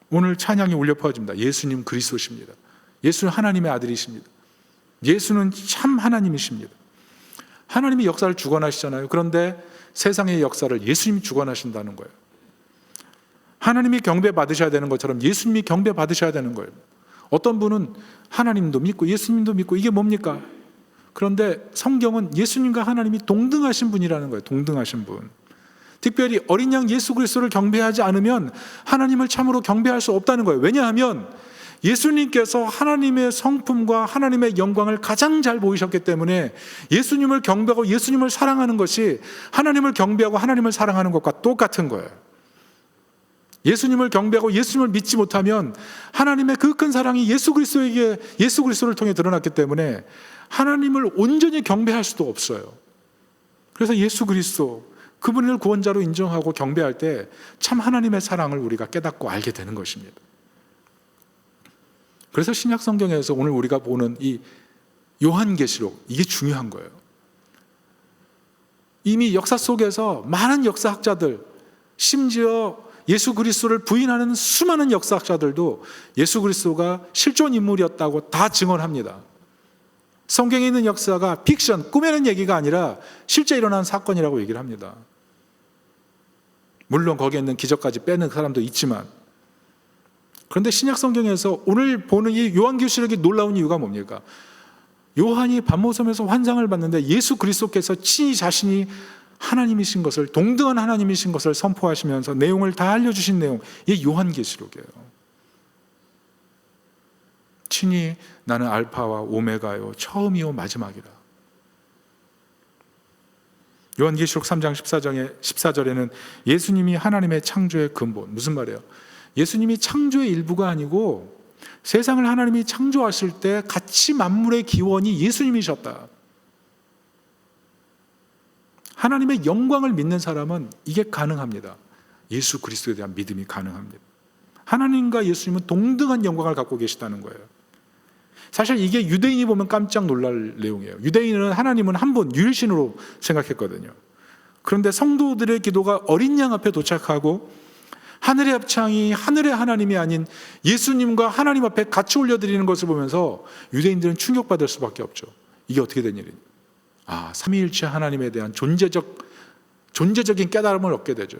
오늘 찬양이 울려 퍼집니다. 예수님 그리스도십니다. 예수는 하나님의 아들이십니다. 예수는 참 하나님이십니다. 하나님이 역사를 주관하시잖아요. 그런데 세상의 역사를 예수님이 주관하신다는 거예요. 하나님이 경배받으셔야 되는 것처럼 예수님이 경배받으셔야 되는 거예요. 어떤 분은 하나님도 믿고 예수님도 믿고 이게 뭡니까? 그런데 성경은 예수님과 하나님이 동등하신 분이라는 거예요. 동등하신 분. 특별히 어린 양 예수 그리스도를 경배하지 않으면 하나님을 참으로 경배할 수 없다는 거예요. 왜냐하면 예수님께서 하나님의 성품과 하나님의 영광을 가장 잘 보이셨기 때문에 예수님을 경배하고 예수님을 사랑하는 것이 하나님을 경배하고 하나님을 사랑하는 것과 똑같은 거예요. 예수님을 경배하고 예수님을 믿지 못하면 하나님의 그 큰 사랑이 예수 그리스도를 통해 드러났기 때문에 하나님을 온전히 경배할 수도 없어요. 그래서 예수 그리스도 그분을 구원자로 인정하고 경배할 때 참 하나님의 사랑을 우리가 깨닫고 알게 되는 것입니다. 그래서 신약 성경에서 오늘 우리가 보는 이 요한계시록, 이게 중요한 거예요. 이미 역사 속에서 많은 역사학자들, 심지어 예수 그리스도를 부인하는 수많은 역사학자들도 예수 그리스도가 실존 인물이었다고 다 증언합니다. 성경에 있는 역사가 픽션, 꾸며낸 얘기가 아니라 실제 일어난 사건이라고 얘기를 합니다. 물론 거기에 있는 기적까지 빼는 사람도 있지만, 그런데 신약 성경에서 오늘 보는 이 요한계시록이 놀라운 이유가 뭡니까? 요한이 밤모섬에서 환상을 봤는데 예수 그리스도께서 친히 자신이 하나님이신 것을, 동등한 하나님이신 것을 선포하시면서 내용을 다 알려주신 내용, 이게 요한계시록이에요. 친히 나는 알파와 오메가요, 처음이요 마지막이라. 요한계시록 3장 14절에는 예수님이 하나님의 창조의 근본, 무슨 말이에요? 예수님이 창조의 일부가 아니고 세상을 하나님이 창조하실 때 같이 만물의 기원이 예수님이셨다. 하나님의 영광을 믿는 사람은 이게 가능합니다. 예수 그리스도에 대한 믿음이 가능합니다. 하나님과 예수님은 동등한 영광을 갖고 계시다는 거예요. 사실 이게 유대인이 보면 깜짝 놀랄 내용이에요. 유대인은 하나님은 한 분, 유일신으로 생각했거든요. 그런데 성도들의 기도가 어린 양 앞에 도착하고 하늘의 합창이 하늘의 하나님이 아닌 예수님과 하나님 앞에 같이 올려드리는 것을 보면서 유대인들은 충격받을 수밖에 없죠. 이게 어떻게 된 일이냐? 삼위일체 하나님에 대한 존재적인 깨달음을 얻게 되죠.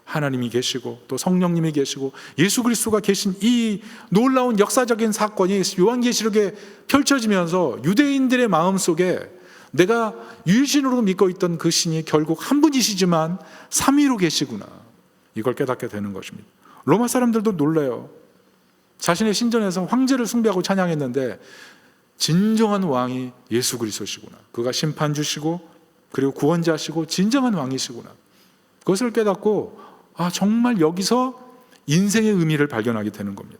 하나님이 계시고 또 성령님이 계시고 예수 그리스도가 계신 이 놀라운 역사적인 사건이 요한계시록에 펼쳐지면서 유대인들의 마음속에 내가 유일신으로 믿고 있던 그 신이 결국 한 분이시지만 삼위로 계시구나, 이걸 깨닫게 되는 것입니다. 로마 사람들도 놀라요. 자신의 신전에서 황제를 숭배하고 찬양했는데 진정한 왕이 예수 그리스도시구나, 그가 심판주시고 그리고 구원자시고 진정한 왕이시구나, 그것을 깨닫고 정말 여기서 인생의 의미를 발견하게 되는 겁니다.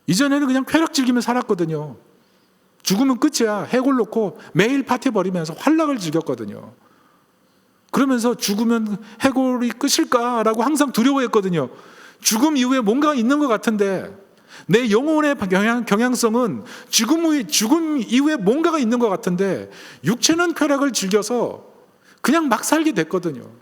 이전에는 그냥 쾌락 즐기며 살았거든요. 죽으면 끝이야, 해골 놓고 매일 파티 벌이면서 환락을 즐겼거든요. 그러면서 죽으면 해골이 끝일까라고 항상 두려워했거든요. 죽음 이후에 뭔가 있는 것 같은데 내 영혼의 경향성은 죽음 이후에 뭔가가 있는 것 같은데 육체는 쾌락을 즐겨서 그냥 막 살게 됐거든요.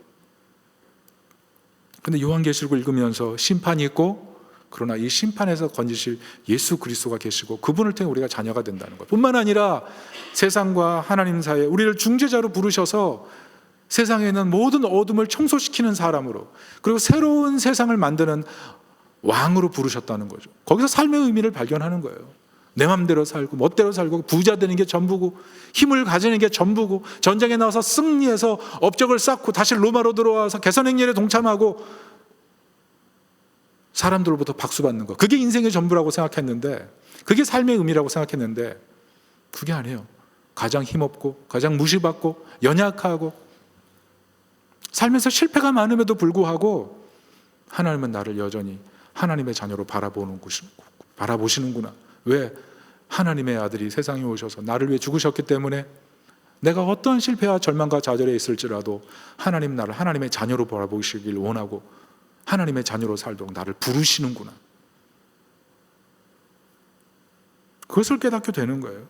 근데 요한계시록을 읽으면서 심판이 있고, 그러나 이 심판에서 건지실 예수 그리스도가 계시고 그분을 통해 우리가 자녀가 된다는 것 뿐만 아니라 세상과 하나님 사이에 우리를 중재자로 부르셔서 세상에 있는 모든 어둠을 청소시키는 사람으로, 그리고 새로운 세상을 만드는 왕으로 부르셨다는 거죠. 거기서 삶의 의미를 발견하는 거예요. 내 맘대로 살고 멋대로 살고 부자 되는 게 전부고 힘을 가지는 게 전부고 전쟁에 나와서 승리해서 업적을 쌓고 다시 로마로 들어와서 개선행렬에 동참하고 사람들로부터 박수 받는 거, 그게 인생의 전부라고 생각했는데, 그게 삶의 의미라고 생각했는데 그게 아니에요. 가장 힘없고 가장 무시받고 연약하고 삶에서 실패가 많음에도 불구하고 하나님은 나를 여전히 하나님의 자녀로 바라보시는구나. 왜? 하나님의 아들이 세상에 오셔서 나를 위해 죽으셨기 때문에 내가 어떤 실패와 절망과 좌절에 있을지라도 하나님 나를 하나님의 자녀로 바라보시길 원하고 하나님의 자녀로 살도록 나를 부르시는구나. 그것을 깨닫게 되는 거예요.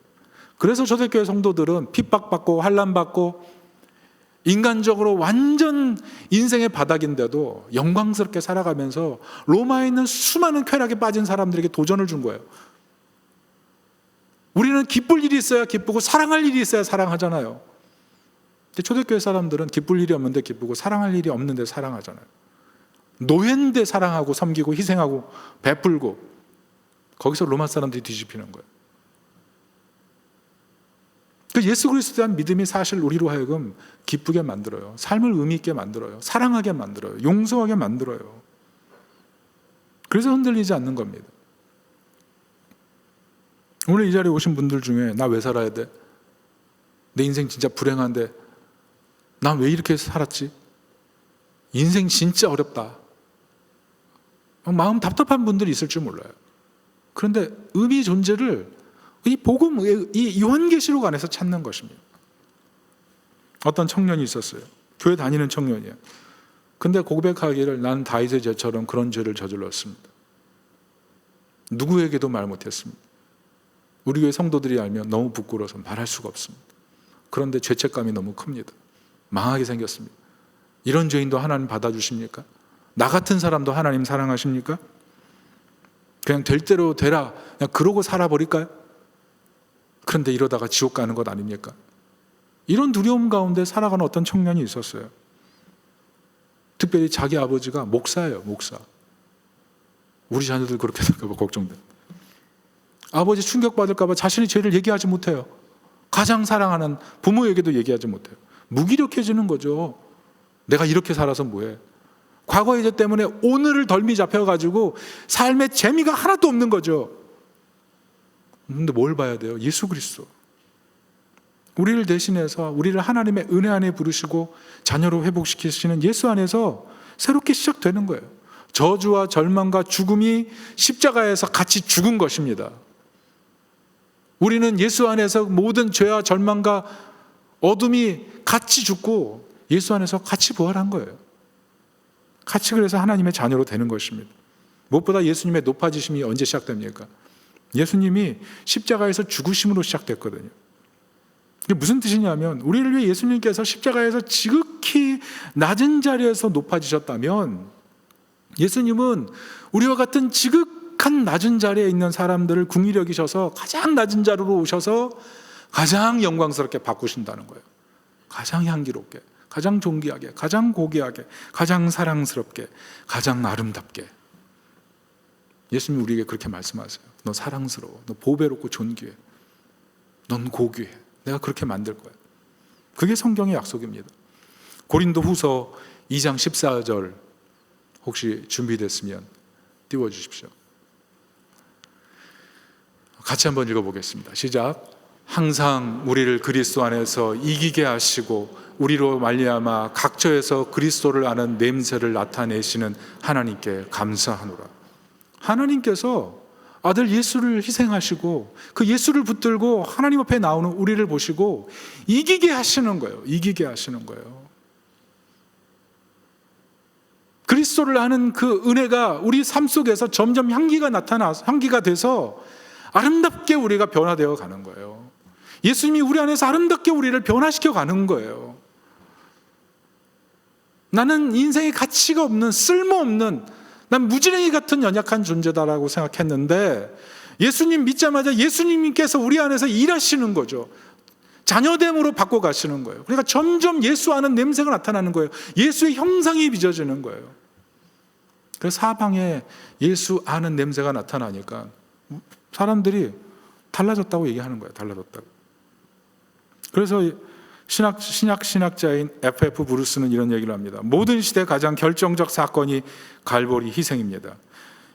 그래서 초대교회 성도들은 핍박받고 환난받고 인간적으로 완전 인생의 바닥인데도 영광스럽게 살아가면서 로마에 있는 수많은 쾌락에 빠진 사람들에게 도전을 준 거예요. 우리는 기쁠 일이 있어야 기쁘고 사랑할 일이 있어야 사랑하잖아요. 근데 초대교회 사람들은 기쁠 일이 없는데 기쁘고 사랑할 일이 없는데 사랑하잖아요. 노예인데 사랑하고 섬기고 희생하고 베풀고, 거기서 로마 사람들이 뒤집히는 거예요. 그 예수 그리스도에 대한 믿음이 사실 우리로 하여금 기쁘게 만들어요. 삶을 의미 있게 만들어요. 사랑하게 만들어요. 용서하게 만들어요. 그래서 흔들리지 않는 겁니다. 오늘 이 자리에 오신 분들 중에 나 왜 살아야 돼? 내 인생 진짜 불행한데 난 왜 이렇게 살았지? 인생 진짜 어렵다. 마음 답답한 분들이 있을 줄 몰라요. 그런데 의미 존재를 이 복음, 이 요한계시록 안에서 찾는 것입니다. 어떤 청년이 있었어요. 교회 다니는 청년이에요. 근데 고백하기를 난 다윗의 죄처럼 그런 죄를 저질렀습니다. 누구에게도 말 못했습니다. 우리 교회 성도들이 알면 너무 부끄러워서 말할 수가 없습니다. 그런데 죄책감이 너무 큽니다. 망하게 생겼습니다. 이런 죄인도 하나님 받아주십니까? 나 같은 사람도 하나님 사랑하십니까? 그냥 될 대로 되라, 그냥 그러고 살아버릴까요? 그런데 이러다가 지옥 가는 것 아닙니까? 이런 두려움 가운데 살아가는 어떤 청년이 있었어요. 특별히 자기 아버지가 목사예요. 목사. 우리 자녀들 그렇게 될까 봐 걱정돼. 아버지 충격받을까 봐 자신의 죄를 얘기하지 못해요. 가장 사랑하는 부모에게도 얘기하지 못해요. 무기력해지는 거죠. 내가 이렇게 살아서 뭐해? 과거의 죄 때문에 오늘을 덜미 잡혀가지고 삶의 재미가 하나도 없는 거죠. 근데 뭘 봐야 돼요? 예수 그리스도. 우리를 대신해서 우리를 하나님의 은혜 안에 부르시고 자녀로 회복시키시는 예수 안에서 새롭게 시작되는 거예요. 저주와 절망과 죽음이 십자가에서 같이 죽은 것입니다. 우리는 예수 안에서 모든 죄와 절망과 어둠이 같이 죽고 예수 안에서 같이 부활한 거예요. 같이 그래서 하나님의 자녀로 되는 것입니다. 무엇보다 예수님의 높아지심이 언제 시작됩니까? 예수님이 십자가에서 죽으심으로 시작됐거든요. 이게 무슨 뜻이냐면 우리를 위해 예수님께서 십자가에서 지극히 낮은 자리에서 높아지셨다면 예수님은 우리와 같은 지극한 낮은 자리에 있는 사람들을 긍휼히 여기셔서 가장 낮은 자리로 오셔서 가장 영광스럽게 바꾸신다는 거예요. 가장 향기롭게, 가장 존귀하게, 가장 고귀하게, 가장 사랑스럽게, 가장 아름답게. 예수님이 우리에게 그렇게 말씀하세요. 너 사랑스러워, 너 보배롭고 존귀해, 넌 고귀해. 내가 그렇게 만들 거야. 그게 성경의 약속입니다. 고린도후서 2장 14절 혹시 준비됐으면 띄워주십시오. 같이 한번 읽어보겠습니다. 시작. 항상 우리를 그리스도 안에서 이기게 하시고 우리로 말미암아 각처에서 그리스도를 아는 냄새를 나타내시는 하나님께 감사하노라. 하나님께서 아들 예수를 희생하시고 그 예수를 붙들고 하나님 앞에 나오는 우리를 보시고 이기게 하시는 거예요. 이기게 하시는 거예요. 그리스도를 아는 그 은혜가 우리 삶 속에서 점점 향기가 돼서 아름답게 우리가 변화되어 가는 거예요. 예수님이 우리 안에서 아름답게 우리를 변화시켜 가는 거예요. 나는 인생에 가치가 없는, 쓸모없는, 난 무지랭이 같은 연약한 존재다라고 생각했는데 예수님 믿자마자 예수님께서 우리 안에서 일하시는 거죠. 자녀됨으로 바꿔가시는 거예요. 그러니까 점점 예수 아는 냄새가 나타나는 거예요. 예수의 형상이 빚어지는 거예요. 그래서 사방에 예수 아는 냄새가 나타나니까 사람들이 달라졌다고 얘기하는 거예요. 달라졌다고. 그래서 신학자인 F.F. 브루스는 이런 얘기를 합니다. 모든 시대 가장 결정적 사건이 갈보리 희생입니다.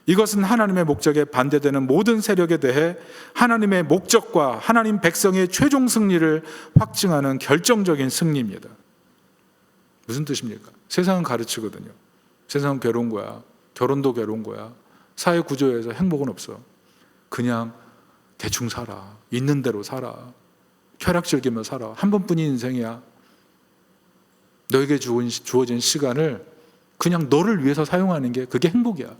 이것은 하나님의 목적에 반대되는 모든 세력에 대해 하나님의 목적과 하나님 백성의 최종 승리를 확증하는 결정적인 승리입니다. 무슨 뜻입니까? 세상은 가르치거든요. 세상은 괴로운 거야. 결혼도 괴로운 거야. 사회 구조에서 행복은 없어. 그냥 대충 살아. 있는 대로 살아. 쾌락 즐기며 살아. 한 번뿐인 인생이야. 너에게 주어진 시간을 그냥 너를 위해서 사용하는 게 그게 행복이야.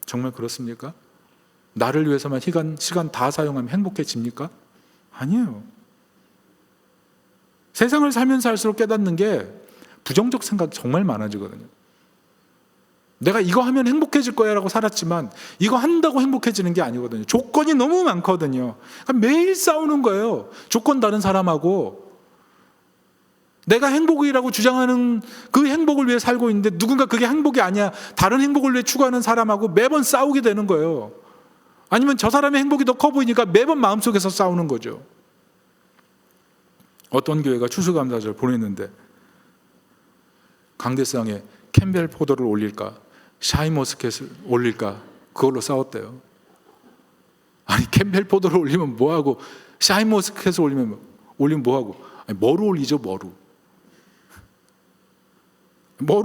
정말 그렇습니까? 나를 위해서만 시간 다 사용하면 행복해집니까? 아니에요. 세상을 살면서 살수록 깨닫는 게 부정적 생각이 정말 많아지거든요. 내가 이거 하면 행복해질 거야 라고 살았지만 이거 한다고 행복해지는 게 아니거든요. 조건이 너무 많거든요. 그러니까 매일 싸우는 거예요. 조건 다른 사람하고. 내가 행복이라고 주장하는 그 행복을 위해 살고 있는데 누군가 그게 행복이 아니야, 다른 행복을 위해 추구하는 사람하고 매번 싸우게 되는 거예요. 아니면 저 사람의 행복이 더 커 보이니까 매번 마음속에서 싸우는 거죠. 어떤 교회가 추수감사절 보냈는데 강대상에 캠벨 포도를 올릴까 샤인머스켓을 올릴까 그걸로 싸웠대요. 아니 캠벨 포도를 올리면 뭐하고 샤인머스켓을 올리면 뭐하고? 아니, 뭐로 올리죠? 뭐로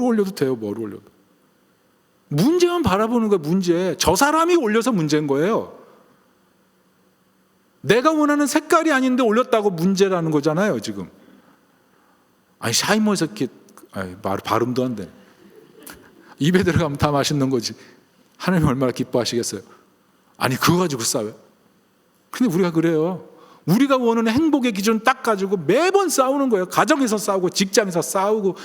올려도 돼요. 뭐로 올려도. 문제만 바라보는 거예요. 문제. 저 사람이 올려서 문제인 거예요. 내가 원하는 색깔이 아닌데 올렸다고 문제라는 거잖아요. 지금. 아니 샤인머스켓 발음도 안 돼. 입에 들어가면 다 맛있는 거지. 하나님 얼마나 기뻐하시겠어요. 아니 그거 가지고 싸워요. 근데 우리가 그래요. 우리가 원하는 행복의 기준 딱 가지고 매번 싸우는 거예요. 가정에서 싸우고 직장에서 싸우고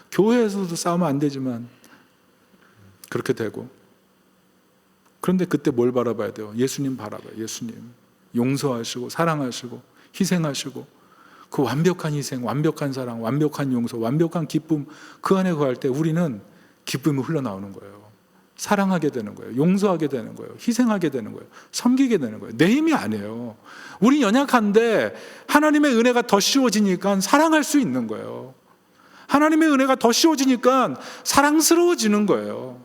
교회에서도 싸우면 안 되지만 그렇게 되고. 그런데 그때 뭘 바라봐야 돼요? 예수님 바라봐요. 예수님 용서하시고 사랑하시고 희생하시고 그 완벽한 희생, 완벽한 사랑, 완벽한 용서, 완벽한 기쁨 그 안에 거할 때 우리는 기쁨이 흘러나오는 거예요. 사랑하게 되는 거예요. 용서하게 되는 거예요. 희생하게 되는 거예요. 섬기게 되는 거예요. 내 힘이 아니에요. 우리 연약한데 하나님의 은혜가 더 씌워지니까 사랑할 수 있는 거예요. 하나님의 은혜가 더 씌워지니까 사랑스러워지는 거예요.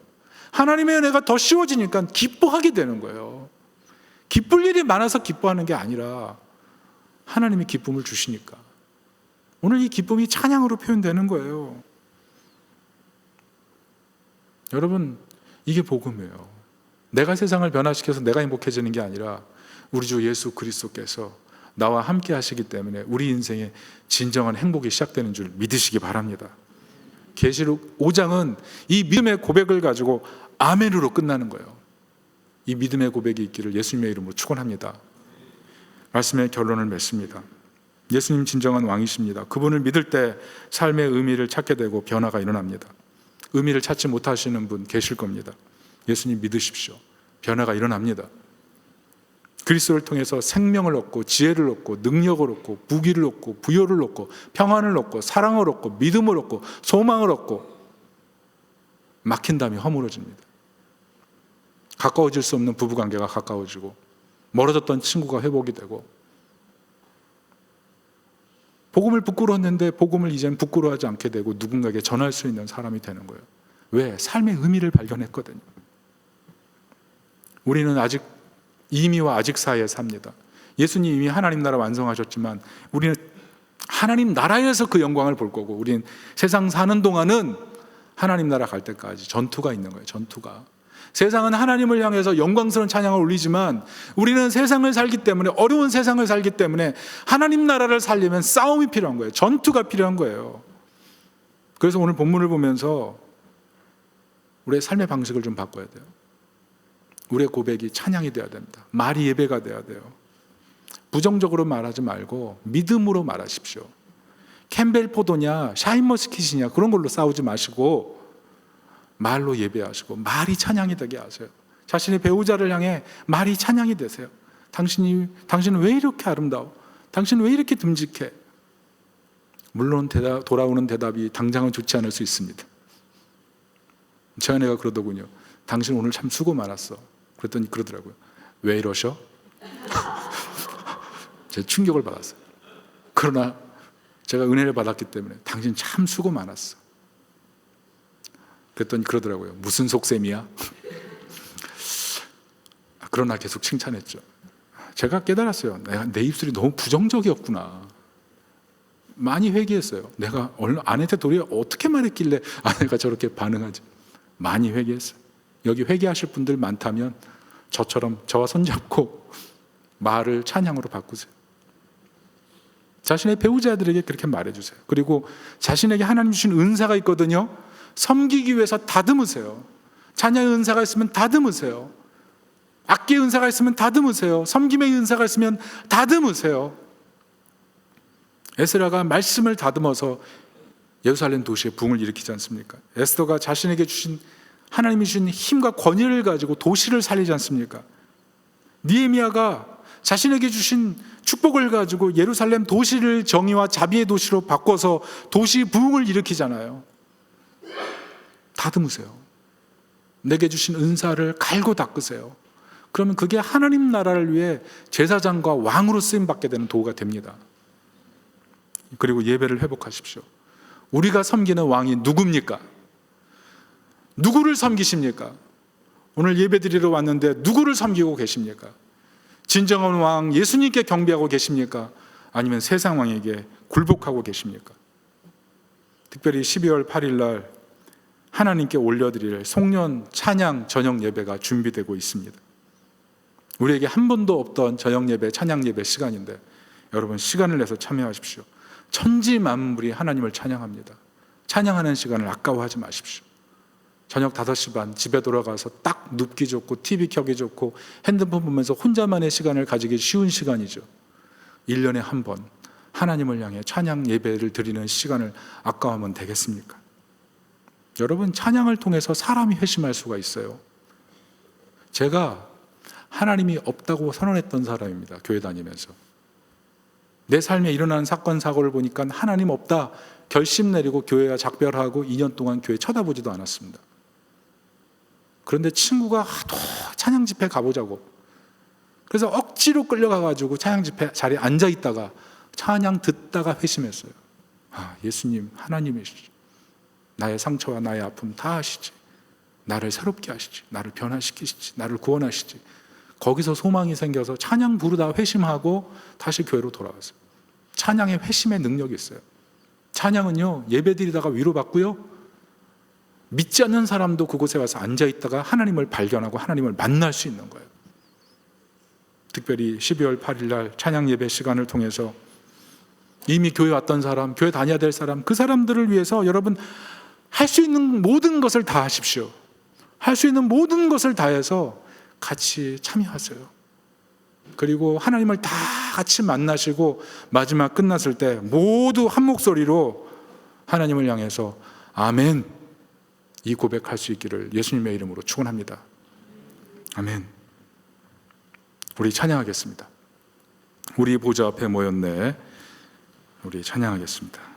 하나님의 은혜가 더 씌워지니까 기뻐하게 되는 거예요. 기쁠 일이 많아서 기뻐하는 게 아니라 하나님이 기쁨을 주시니까. 오늘 이 기쁨이 찬양으로 표현되는 거예요. 여러분, 이게 복음이에요. 내가 세상을 변화시켜서 내가 행복해지는 게 아니라 우리 주 예수 그리스도께서 나와 함께 하시기 때문에 우리 인생에 진정한 행복이 시작되는 줄 믿으시기 바랍니다. 계시록 5장은 이 믿음의 고백을 가지고 아멘으로 끝나는 거예요. 이 믿음의 고백이 있기를 예수님의 이름으로 축원합니다. 말씀의 결론을 맺습니다. 예수님 진정한 왕이십니다. 그분을 믿을 때 삶의 의미를 찾게 되고 변화가 일어납니다. 의미를 찾지 못하시는 분 계실 겁니다. 예수님 믿으십시오. 변화가 일어납니다. 그리스도를 통해서 생명을 얻고 지혜를 얻고 능력을 얻고 부귀를 얻고 부요를 얻고 평안을 얻고 사랑을 얻고 믿음을 얻고 소망을 얻고 막힌 담이 허물어집니다. 가까워질 수 없는 부부관계가 가까워지고 멀어졌던 친구가 회복이 되고 복음을 부끄러웠는데 복음을 이제는 부끄러워하지 않게 되고 누군가에게 전할 수 있는 사람이 되는 거예요. 왜? 삶의 의미를 발견했거든요. 우리는 아직 이미와 아직 사이에 삽니다. 예수님 이미 하나님 나라 완성하셨지만 우리는 하나님 나라에서 그 영광을 볼 거고 우리는 세상 사는 동안은 하나님 나라 갈 때까지 전투가 있는 거예요. 전투가. 세상은 하나님을 향해서 영광스러운 찬양을 올리지만 우리는 세상을 살기 때문에 어려운 세상을 살기 때문에 하나님 나라를 살려면 싸움이 필요한 거예요. 전투가 필요한 거예요. 그래서 오늘 본문을 보면서 우리의 삶의 방식을 좀 바꿔야 돼요. 우리의 고백이 찬양이 돼야 됩니다. 말이 예배가 돼야 돼요. 부정적으로 말하지 말고 믿음으로 말하십시오. 캠벨 포도냐 샤인머스킷이냐 그런 걸로 싸우지 마시고 말로 예배하시고 말이 찬양이 되게 하세요. 자신의 배우자를 향해 말이 찬양이 되세요. 당신은 왜 이렇게 아름다워? 당신은 왜 이렇게 듬직해? 물론 돌아오는 대답이 당장은 좋지 않을 수 있습니다. 제 아내가 그러더군요. 당신 오늘 참 수고 많았어. 그랬더니 그러더라고요. 왜 이러셔? 제가 충격을 받았어요. 그러나 제가 은혜를 받았기 때문에 당신 참 수고 많았어. 그랬더니 그러더라고요. 무슨 속셈이야? 그러나 계속 칭찬했죠. 제가 깨달았어요. 내 입술이 너무 부정적이었구나. 많이 회개했어요. 내가 아내한테 도리어 어떻게 말했길래 아내가 저렇게 반응하지? 많이 회개했어요. 여기 회개하실 분들 많다면 저처럼 저와 손잡고 말을 찬양으로 바꾸세요. 자신의 배우자들에게 그렇게 말해주세요. 그리고 자신에게 하나님 주신 은사가 있거든요. 섬기기 위해서 다듬으세요. 찬양의 은사가 있으면 다듬으세요. 악기의 은사가 있으면 다듬으세요. 섬김의 은사가 있으면 다듬으세요. 에스라가 말씀을 다듬어서 예루살렘 도시에 붕을 일으키지 않습니까? 에스더가 자신에게 주신 하나님이 주신 힘과 권위를 가지고 도시를 살리지 않습니까? 느헤미야가 자신에게 주신 축복을 가지고 예루살렘 도시를 정의와 자비의 도시로 바꿔서 도시 부흥을 일으키잖아요. 다듬으세요. 내게 주신 은사를 갈고 닦으세요. 그러면 그게 하나님 나라를 위해 제사장과 왕으로 쓰임받게 되는 도구가 됩니다. 그리고 예배를 회복하십시오. 우리가 섬기는 왕이 누굽니까? 누구를 섬기십니까? 오늘 예배 드리러 왔는데 누구를 섬기고 계십니까? 진정한 왕 예수님께 경배하고 계십니까? 아니면 세상 왕에게 굴복하고 계십니까? 특별히 12월 8일 날 하나님께 올려드릴 송년 찬양 저녁 예배가 준비되고 있습니다. 우리에게 한 번도 없던 저녁 예배, 찬양 예배 시간인데 여러분 시간을 내서 참여하십시오. 천지 만물이 하나님을 찬양합니다. 찬양하는 시간을 아까워하지 마십시오. 저녁 5시 반 집에 돌아가서 딱 눕기 좋고 TV 켜기 좋고 핸드폰 보면서 혼자만의 시간을 가지기 쉬운 시간이죠. 1년에 한 번 하나님을 향해 찬양 예배를 드리는 시간을 아까워하면 되겠습니까? 여러분 찬양을 통해서 사람이 회심할 수가 있어요. 제가 하나님이 없다고 선언했던 사람입니다. 교회 다니면서 내 삶에 일어나는 사건 사고를 보니까 하나님 없다 결심 내리고 교회와 작별하고 2년 동안 교회 쳐다보지도 않았습니다. 그런데 친구가 하도 찬양 집회 가보자고. 그래서 억지로 끌려가가지고 찬양 집회 자리에 앉아 있다가 찬양 듣다가 회심했어요. 아, 예수님 하나님이시지. 나의 상처와 나의 아픔 다 아시지. 나를 새롭게 하시지. 나를 변화시키시지. 나를 구원하시지. 거기서 소망이 생겨서 찬양 부르다 회심하고 다시 교회로 돌아왔어요. 찬양에 회심의 능력이 있어요. 찬양은요, 예배드리다가 위로받고요, 믿지 않는 사람도 그곳에 와서 앉아있다가 하나님을 발견하고 하나님을 만날 수 있는 거예요. 특별히 12월 8일 날 찬양 예배 시간을 통해서 이미 교회 왔던 사람, 교회 다녀야 될 사람, 그 사람들을 위해서 여러분 할 수 있는 모든 것을 다 하십시오. 할 수 있는 모든 것을 다해서 같이 참여하세요. 그리고 하나님을 다 같이 만나시고 마지막 끝났을 때 모두 한 목소리로 하나님을 향해서 아멘, 이 고백할 수 있기를 예수님의 이름으로 축원합니다. 아멘. 우리 찬양하겠습니다. 우리 보좌 앞에 모였네. 우리 찬양하겠습니다.